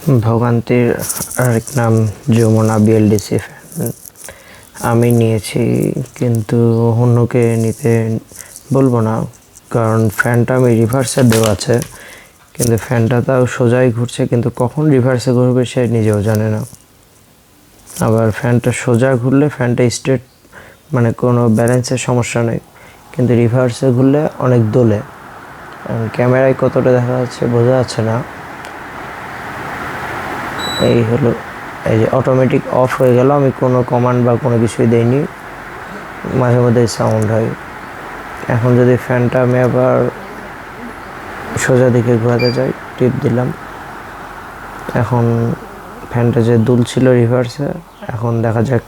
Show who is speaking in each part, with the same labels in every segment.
Speaker 1: ভোগান্তির আরেক নাম যমুনা বিএলডিসি ফ্যান আমি নিয়েছি, কিন্তু অন্যকে নিতে বলবো না, কারণ ফ্যানটা আমি রিভার্সে দেওয়া আছে, কিন্তু ফ্যানটা তাও সোজাই ঘুরছে, কিন্তু কখন রিভার্সে ঘুরবে সে নিজেও জানে না। আবার ফ্যানটা সোজা ঘুরলে ফ্যানটা স্ট্রেট, মানে কোনো ব্যালেন্সের সমস্যা নেই, কিন্তু রিভার্সে ঘুরলে অনেক দোলে। ক্যামেরায় কতটা দেখা যাচ্ছে বোঝা যাচ্ছে না। এই হলো, এই যে অটোমেটিক অফ হয়ে গেল, আমি কোনো কমান্ড বা কোনো কিছুই দেইনি, মাঝে মধ্যে সাউন্ড হয়। এখন যদি ফ্যানটা আমি আবার সোজা দিকে ঘোরাতে চাই, টিপ দিলাম, এখন ফ্যানটা যে দুলছিল রিভার্সে, এখন দেখা যাক।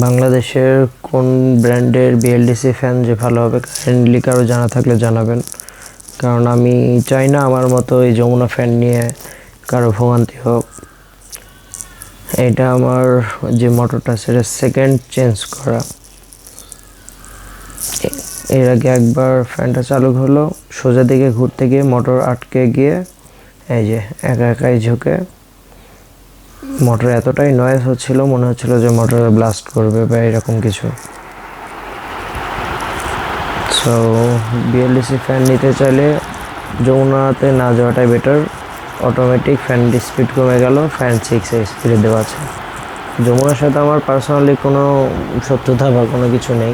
Speaker 1: বাংলাদেশের কোন ব্র্যান্ডের বিএলডিসি ফ্যান যে ভালো হবে, কাইন্ডলি কারো জানা থাকলে জানাবেন, কারণ আমি চাই না আমার মতো এই যমুনা ফ্যান নিয়ে কারো ভোগান্তি হোক। এটা আমার যে মোটরটা সেটা সেকেন্ড চেঞ্জ করা। এর আগে একবার ফ্যানটা চালু হলো, সোজা দিকে ঘুরতে গিয়ে মোটর আটকে গিয়ে এই যে একাই ঝুঁকে মোটর এতটাই নয়েজ হচ্ছিল, মনে হচ্ছিল যে মোটরে ব্লাস্ট করবে বা এরকম কিছু। সো বিএলডিসি ফ্যান নিতে চাইলে যমুনাতে না যাওয়াটাই বেটার। অটোমেটিক ফ্যান স্পিড কমে গেল, ফ্যান 6 স্পিডে দেওয়া আছে। যমুনার সাথে আমার পার্সোনালি কোনো শত্রুতা বা কোনো কিছু নেই।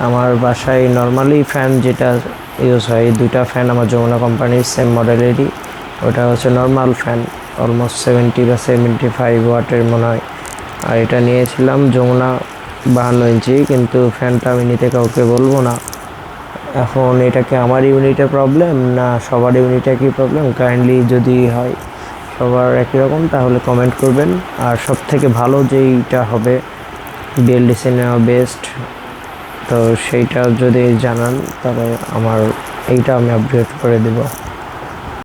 Speaker 1: আমার বাসায় নর্মালি ফ্যান যেটা ইউজ হয়, দুইটা ফ্যান আমার যমুনা কোম্পানির সেম মডেলেরই। ওটা হচ্ছে নর্মাল ফ্যান, অলমোস্ট 70 বা 75 ওয়াটের মনে হয়। আর এটা নিয়েছিলাম যমুনা 52 ইঞ্চি, কিন্তু ফ্যানটা আমি নিতে কাউকে বলবো না। এখন এটা কি আমার ইউনিটের প্রবলেম না সবার ইউনিটে কি প্রবলেম, কাইন্ডলি যদি হয় সবার একই রকম তাহলে কমেন্ট করবেন। আর সব থেকে ভালো যেইটা হবে বিএলডিসি নেওয়া বেস্ট, তো সেইটা যদি জানান তাহলে এইটা আমি আপডেট করে দেব।